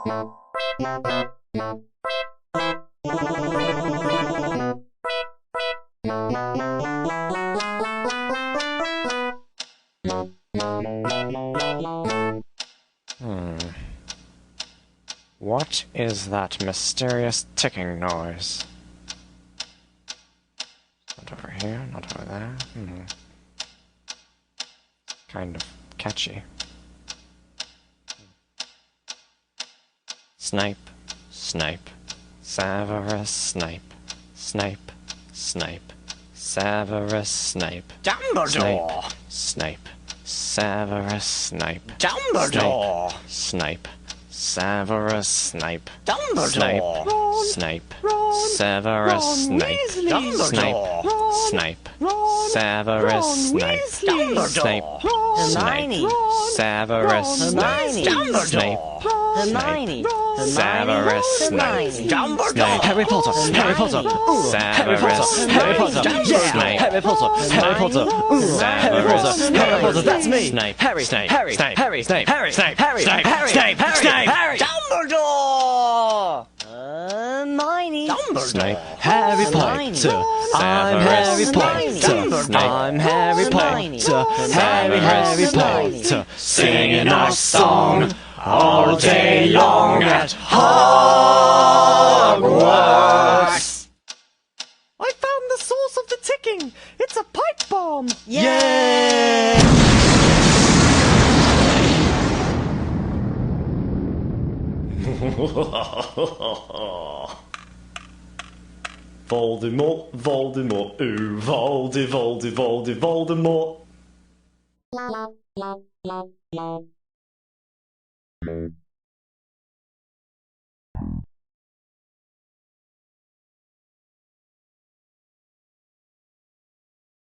What is that mysterious ticking noise? Not over here, not over there. Kind of catchy. Snipe, snipe, Severus Snape, Snape, Snape, Severus Snape, Dumbledore! Snape, Severus Snape, Dumbledore! Snape, Severus Snape, Dumbledore! Snape, Ron, Severus Snape, Dumbledore! Snape, Severus Snape, Snape, Hermione! Severus Snape, Dumbledore! Hermione! Severus Snape, Dumbledore! Harry Potter! Harry Potter! Harry Potter! Harry Potter! Yeah! Harry Potter! Harry Potter! Harry Potter! Harry Potter! That's me! Snape, Harry! Snape, Harry! Snape, Harry! Snape, Harry! Snape, Harry! Snape, Harry! Snape, Harry! Snape, Harry! Dumbledore! Hermione! Snape, Harry Hermione. Potter! I'm Harry Potter! I'm Harry Potter! Harry Potter! singing our song all day long at Hogwarts! I found the source of the ticking! It's a pipe bomb! Yay! Voldemort, Voldemort, ooh, Voldemort.